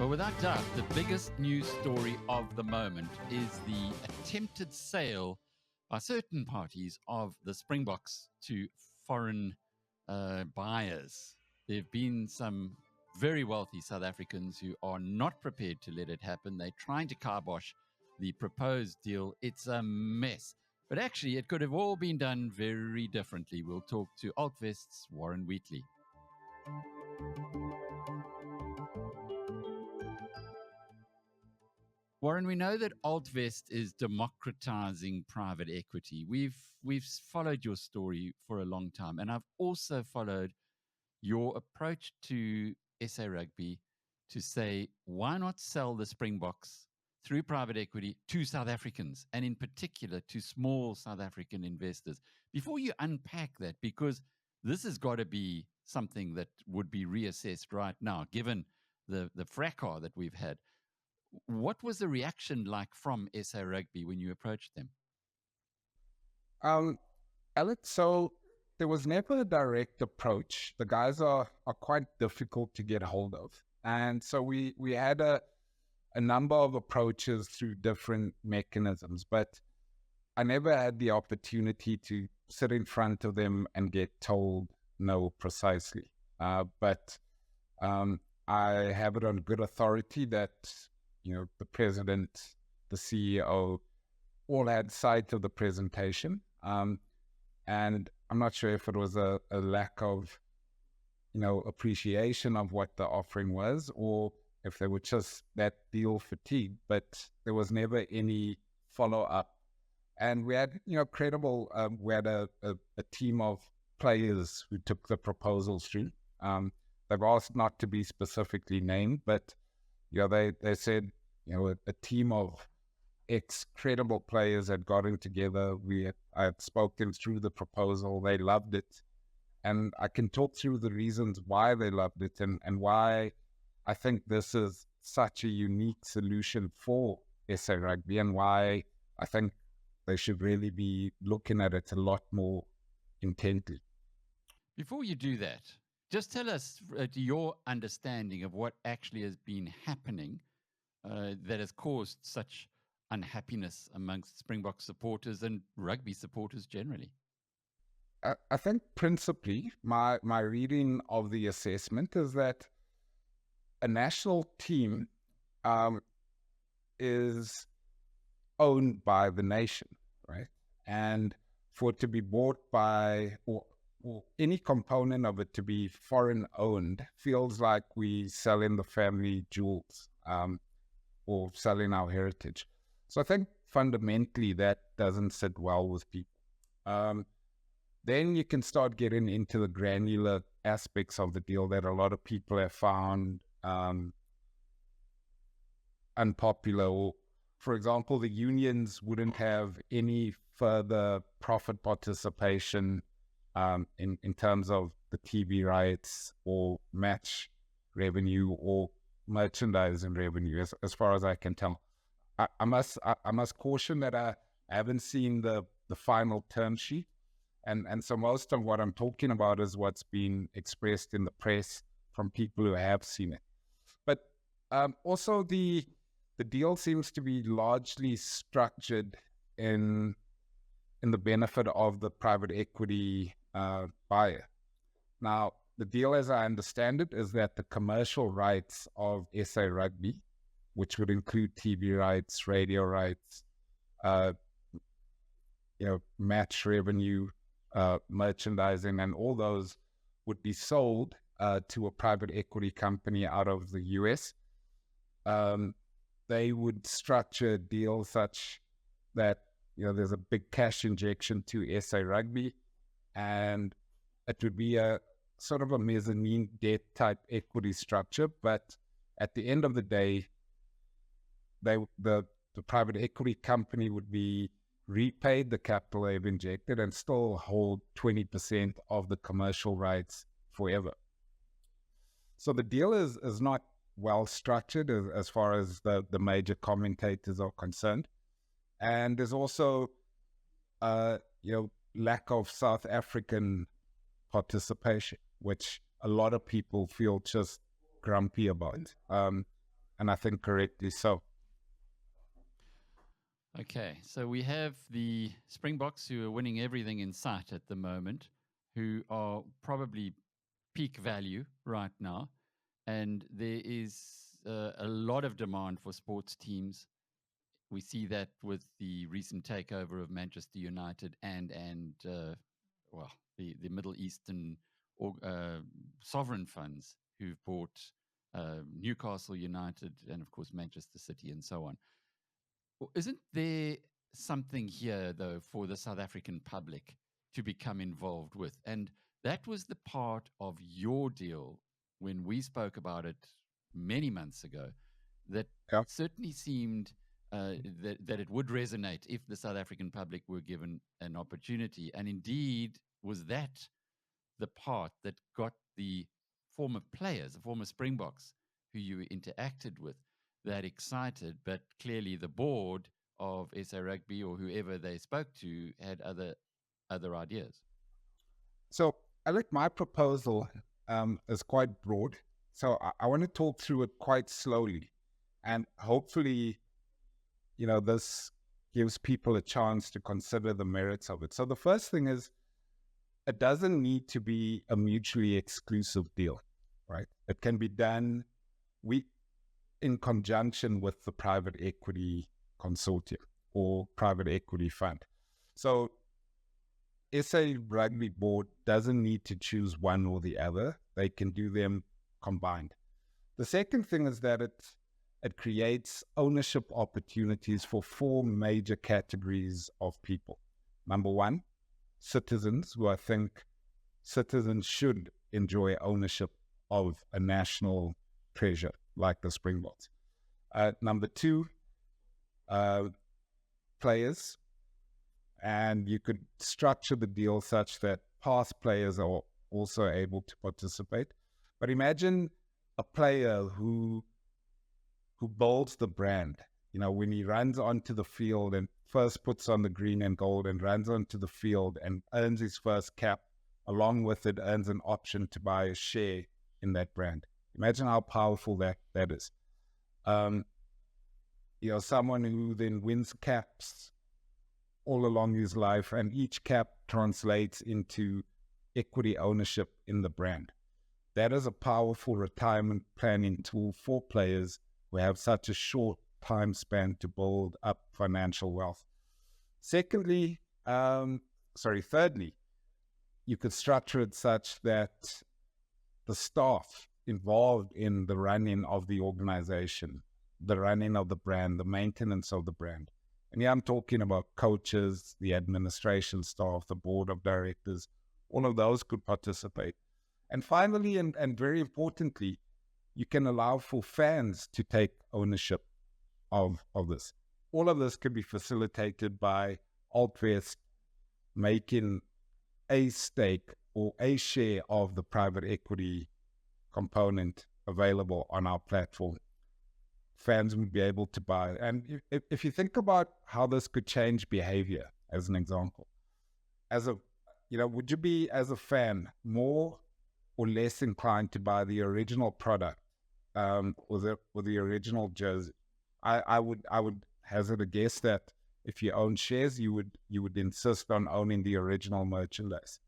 Well, without doubt, the biggest news story of the moment is the attempted sale by certain parties of the Springboks to foreign buyers. There have been some very wealthy South Africans who are not prepared to let it happen. They're trying to kibosh the proposed deal. It's a mess. But actually, it could have all been done very differently. We'll talk to Altvest's Warren Wheatley. Warren, we know that Altvest is democratizing private equity. We've followed your story for a long time, and I've also followed your approach to SA Rugby to say, why not sell the Springboks through private equity to South Africans, and in particular to small South African investors? Before you unpack that, because this has got to be something that would be reassessed right now, given the fracas that we've had. What was the reaction like from SA Rugby when you approached them? Alex, so there was never a direct approach. The guys are quite difficult to get hold of. And so we had a number of approaches through different mechanisms, but I never had the opportunity to sit in front of them and get told no precisely. But I have it on good authority that the president, the CEO, all had sight of the presentation. And I'm not sure if it was a lack of, appreciation of what the offering was, or if they were just that deal fatigued, but there was never any follow-up. And we had, credible, we had a team of players who took the proposals through. They've asked not to be specifically named, but, they said, a team of credible players had gotten together. I had spoken through the proposal. They loved it. And I can talk through the reasons why they loved it and why I think this is such a unique solution for SA Rugby, and why I think they should really be looking at it a lot more intently. Before you do that, just tell us your understanding of what actually has been happening that has caused such unhappiness amongst Springbok supporters and rugby supporters generally. I think principally my reading of the assessment is that a national team is owned by the nation, right? And for it to be bought by, or any component of it to be foreign owned, feels like we selling the family jewels or selling our heritage. So I think fundamentally that doesn't sit well with people. Then you can start getting into the granular aspects of the deal that a lot of people have found unpopular. Or, for example, the unions wouldn't have any further profit participation in terms of the TV rights or match revenue or merchandising revenue, as far as I can tell. I must caution that I haven't seen the final term sheet. And so most of what I'm talking about is what's been expressed in the press from people who have seen it. But also the deal seems to be largely structured in the benefit of the private equity buyer. Now, the deal, as I understand it, is that the commercial rights of SA Rugby, which would include TV rights, radio rights, match revenue, merchandising, and all those would be sold to a private equity company out of the US. They would structure a deal such that there's a big cash injection to SA Rugby, and it would be a sort of a mezzanine debt type equity structure. But at the end of the day, the private equity company would be repaid the capital they've injected and still hold 20% of the commercial rights forever. So the deal is not well structured as far as the major commentators are concerned. And there's also lack of South African participation, which a lot of people feel just grumpy about. and I think correctly so. Okay, so we have the Springboks who are winning everything in sight at the moment, who are probably peak value right now, and there is a lot of demand for sports teams. We see that with the recent takeover of Manchester United and well, the Middle Eastern sovereign funds who've bought Newcastle United and of course Manchester City and so on. Isn't there something here, though, for the South African public to become involved with? And that was the part of your deal when we spoke about it many months ago, that certainly seemed that it would resonate if the South African public were given an opportunity. And indeed, was that the part that got the former players, the former Springboks who you interacted with, that excited, but clearly the board of SA Rugby or whoever they spoke to had other ideas. So I think my proposal is quite broad. So I want to talk through it quite slowly, and hopefully, this gives people a chance to consider the merits of it. So the first thing is, it doesn't need to be a mutually exclusive deal, right? It can be done in conjunction with the private equity consortium or private equity fund. So SA Rugby board doesn't need to choose one or the other. They can do them combined. The second thing is that it creates ownership opportunities for 4 major categories of people. Number one, citizens, who I think citizens should enjoy ownership of a national treasure like the Springboks. Number two, players, and you could structure the deal such that past players are also able to participate. But imagine a player who builds the brand. When he runs onto the field and first puts on the green and gold and runs onto the field and earns his first cap, along with it earns an option to buy a share in that brand. Imagine how powerful that is. Someone who then wins caps all along his life, and each cap translates into equity ownership in the brand. That is a powerful retirement planning tool for players who have such a short time span to build up financial wealth. Thirdly, you could structure it such that the staff involved in the running of the organization, the running of the brand, the maintenance of the brand. And I'm talking about coaches, the administration staff, the board of directors, all of those could participate. And finally, and very importantly, you can allow for fans to take ownership of this. All of this could be facilitated by Altvest making a stake or a share of the private equity component available on our platform. Fans would be able to buy. And if you think about how this could change behavior, as an example, would you be, as a fan, more or less inclined to buy the original product or the original jersey? I would hazard a guess that if you own shares, you would insist on owning the original merchandise.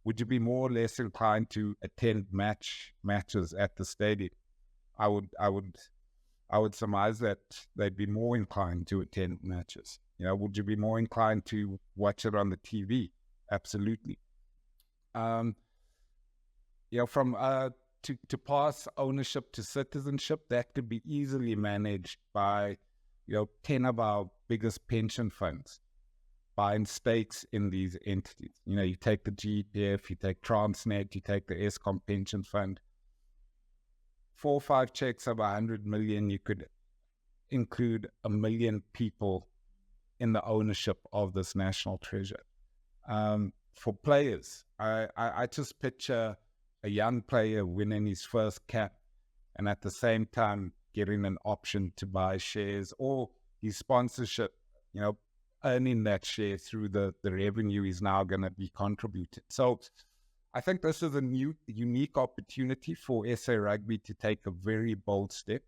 Would you be more or less inclined to attend matches at the stadium? I would surmise that they'd be more inclined to attend matches. Would you be more inclined to watch it on the TV? Absolutely. To pass ownership to citizenship, that could be easily managed by 10 of our biggest pension funds buying stakes in these entities. You take the GEPF, you take Transnet, you take the Eskom pension fund. 4 or 5 checks of 100 million, you could include 1 million people in the ownership of this national treasure. For players, I just picture a young player winning his first cap and at the same time getting an option to buy shares, or his sponsorship, earning that share through the revenue is now going to be contributed. So I think this is a unique opportunity for SA Rugby to take a very bold step.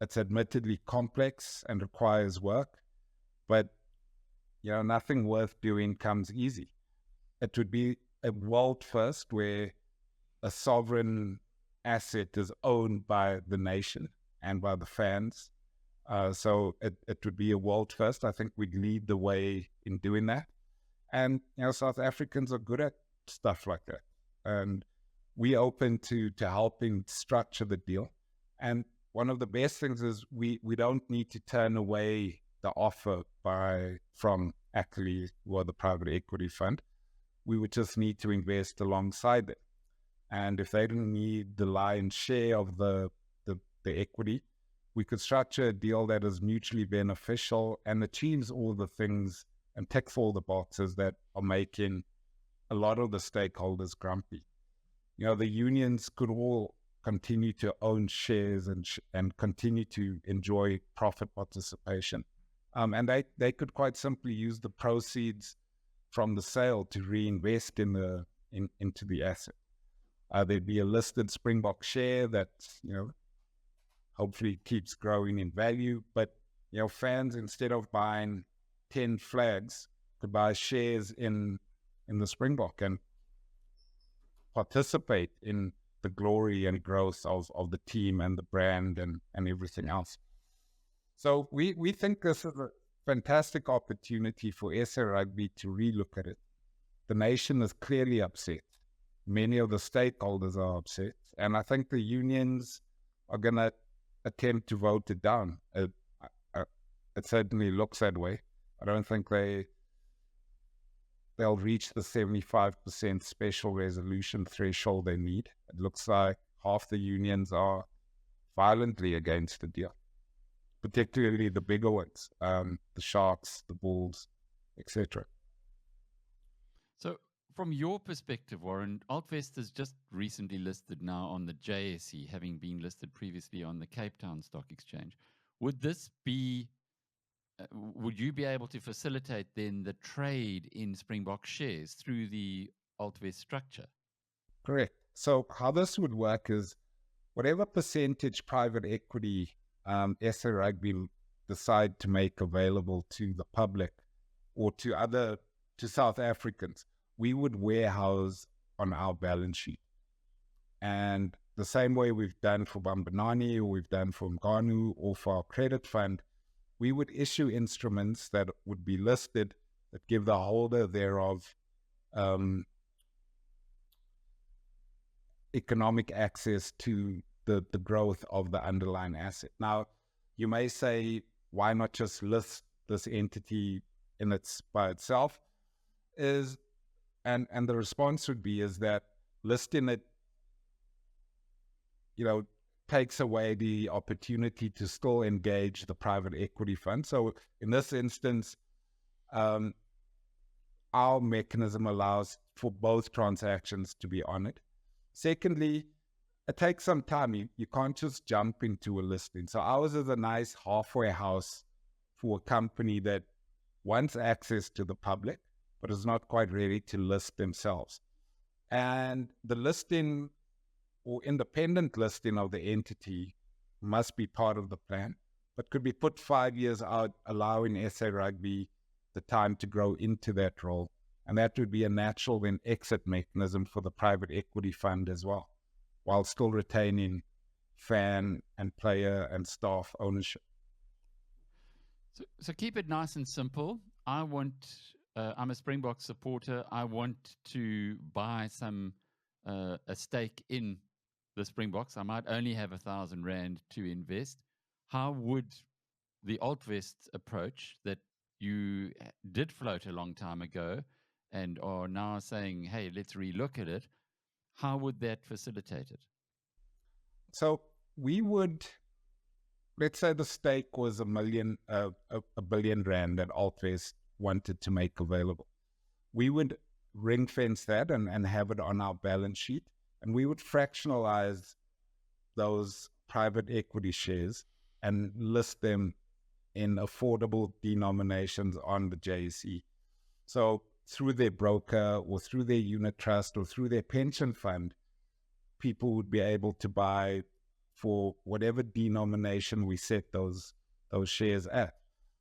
It's admittedly complex and requires work, but nothing worth doing comes easy. It would be a world first where a sovereign asset is owned by the nation and by the fans. So it would be a world first. I think we'd lead the way in doing that. And, South Africans are good at stuff like that. And we're open to helping structure the deal. And one of the best things is we don't need to turn away the offer from Ackley or the private equity fund. We would just need to invest alongside them. And if they don't need the lion's share of the equity, we could structure a deal that is mutually beneficial and achieves all the things and ticks all the boxes that are making a lot of the stakeholders grumpy. The unions could all continue to own shares and continue to enjoy profit participation. And they could quite simply use the proceeds from the sale to reinvest into the asset. There'd be a listed Springbok share that, hopefully keeps growing in value. But, fans, instead of buying 10 flags, could buy shares in the Springbok and participate in the glory and growth of the team and the brand and everything else. So we think this is a fantastic opportunity for SA Rugby to relook at it. The nation is clearly upset. Many of the stakeholders are upset. And I think the unions are going to attempt to vote it down. It certainly looks that way. I don't think they'll reach the 75% special resolution threshold they need. It looks like half the unions are violently against the deal, particularly the bigger ones, the Sharks, the Bulls, etc. So from your perspective, Warren, Altvest is just recently listed now on the JSE, having been listed previously on the Cape Town Stock Exchange. Would you be able to facilitate then the trade in Springbok shares through the Altvest structure? Correct. So how this would work is whatever percentage private equity SA Rugby decide to make available to the public or to South Africans, we would warehouse on our balance sheet. And the same way we've done for Bambanani or we've done for Mganu or for our credit fund, we would issue instruments that would be listed that give the holder thereof economic access to the growth of the underlying asset. Now, you may say, why not just list this entity by itself? And the response would be is that listing it, takes away the opportunity to still engage the private equity fund. So in this instance, our mechanism allows for both transactions to be honored. Secondly, it takes some time. You can't just jump into a listing. So ours is a nice halfway house for a company that wants access to the public, but is not quite ready to list themselves. And the listing or independent listing of the entity must be part of the plan, but could be put 5 years out, allowing SA Rugby the time to grow into that role. And that would be a natural then exit mechanism for the private equity fund as well, while still retaining fan and player and staff ownership. So keep it nice and simple. I'm a Springbok supporter. I want to buy a stake in the Springboks. I might only have 1,000 Rand to invest. How would the Altvest approach that you did float a long time ago and are now saying, hey, let's relook at it, how would that facilitate it? So we would, let's say the stake was a billion Rand that Altvest wanted to make available. We would ring fence that and have it on our balance sheet. And we would fractionalize those private equity shares and list them in affordable denominations on the JSE. So through their broker or through their unit trust or through their pension fund, people would be able to buy for whatever denomination we set those shares at.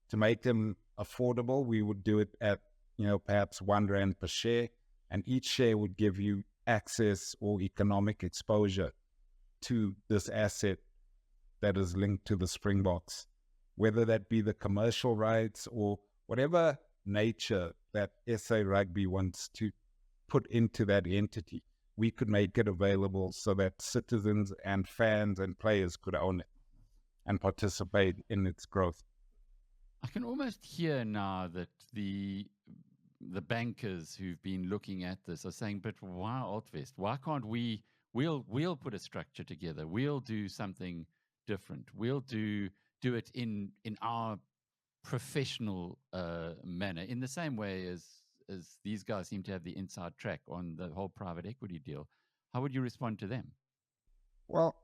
To make them affordable, we would do it at, perhaps R1 per share, and each share would give you access or economic exposure to this asset that is linked to the Springboks, whether that be the commercial rights or whatever nature that SA Rugby wants to put into that entity. We could make it available so that citizens and fans and players could own it and participate in its growth. I can almost hear now that the bankers who've been looking at this are saying, but why Altvest? Why can't we'll put a structure together. We'll do something different. We'll do it in our professional manner, in the same way as these guys seem to have the inside track on the whole private equity deal. How would you respond to them? Well,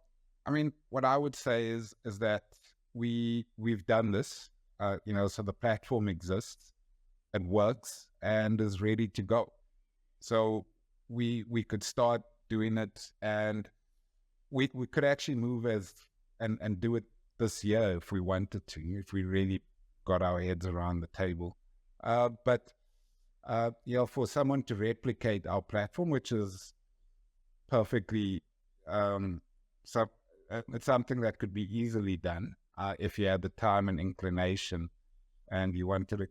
I mean, what I would say is that we've done this, so the platform exists, it works, and is ready to go. So we could start doing it, and we could actually move and do it this year if we wanted to, if we really got our heads around the table. But for someone to replicate our platform, which is perfectly, it's something that could be easily done if you had the time and inclination, and you wanted to,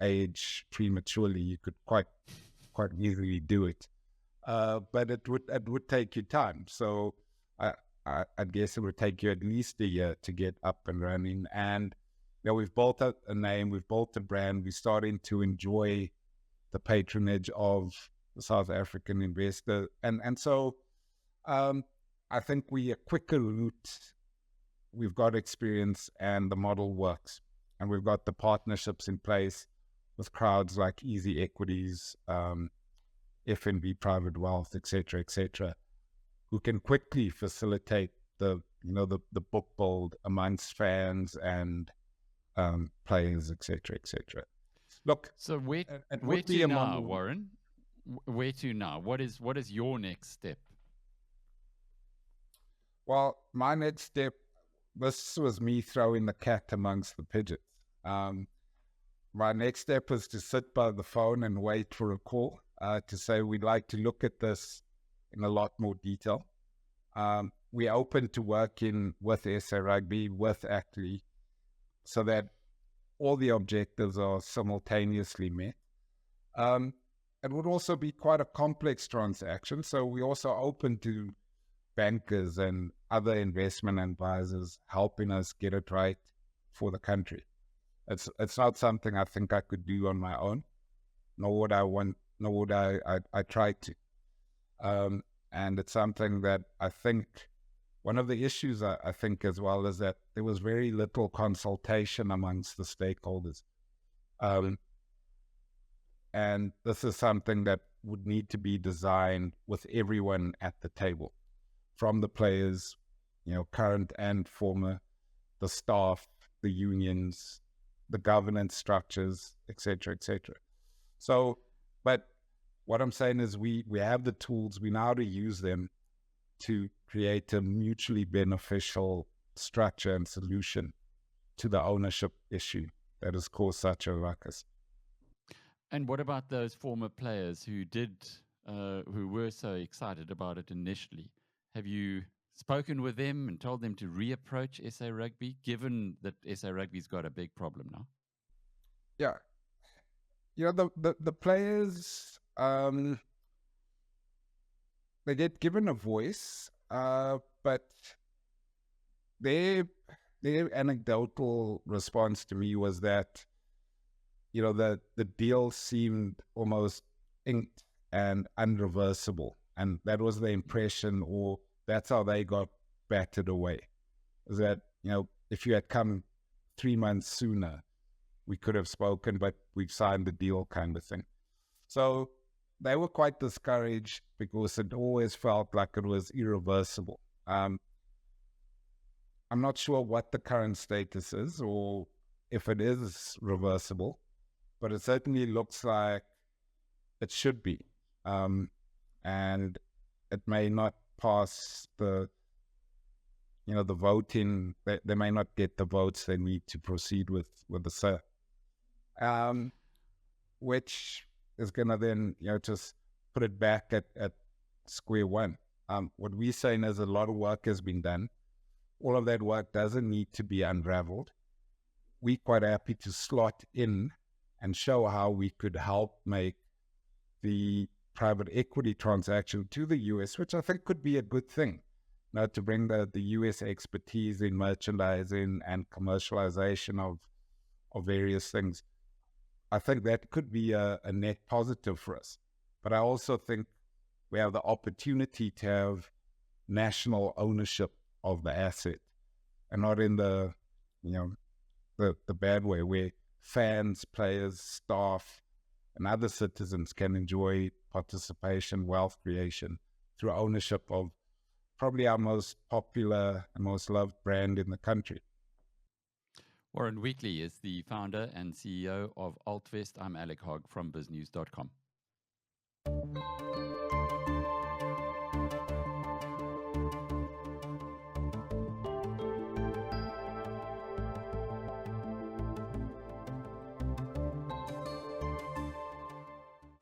age prematurely, you could quite easily do it. But it would take you time. So I guess it would take you at least a year to get up and running. And we've built a name, we've built a brand, we're starting to enjoy the patronage of the South African investor. And so I think we a quicker route. We've got experience and the model works. And we've got the partnerships in place with crowds like Easy Equities, FNB Private Wealth, etc., who can quickly facilitate the book build amongst fans and players, etc. Look, so where to now, Warren? Where to now? What is your next step? Well, my next step, this was me throwing the cat amongst the pigeons. My next step is to sit by the phone and wait for a call to say we'd like to look at this in a lot more detail. We're open to working with SA Rugby, with Wheatley, so that all the objectives are simultaneously met. It would also be quite a complex transaction, so we're also open to bankers and other investment advisors helping us get it right for the country. It's not something I think I could do on my own, nor would I try to. And it's something that I think one of the issues I think as well is that there was very little consultation amongst the stakeholders. And this is something that would need to be designed with everyone at the table, from the players, current and former, the staff, the unions, the governance structures, etc. So, but what I'm saying is we have the tools, we know how to use them to create a mutually beneficial structure and solution to the ownership issue that has caused such a ruckus. And what about those former players who were so excited about it initially? Have you spoken with them and told them to reapproach SA Rugby, given that SA Rugby's got a big problem now? Yeah. The players, they get given a voice, but their anecdotal response to me was that, the deal seemed almost inked and unreversible. And that was the impression, or that's how they got battered away. Is that, if you had come 3 months sooner, we could have spoken, but we've signed the deal kind of thing. So they were quite discouraged because it always felt like it was irreversible. I'm not sure what the current status is or if it is reversible, but it certainly looks like it should be. And it may not pass the the voting, they may not get the votes they need to proceed with the sale. Which is going to then, just put it back at square one. What we're saying is a lot of work has been done. All of that work doesn't need to be unraveled. We're quite happy to slot in and show how we could help make the private equity transaction to the US, which I think could be a good thing, to bring the US expertise in merchandising and commercialization of various things. I think that could be a net positive for us. But I also think we have the opportunity to have national ownership of the asset, and not in the bad way, where fans, players, staff, and other citizens can enjoy participation, wealth creation through ownership of probably our most popular and most loved brand in the country. Warren Wheatley is the founder and CEO of Altvest. I'm Alec Hogg from biznews.com.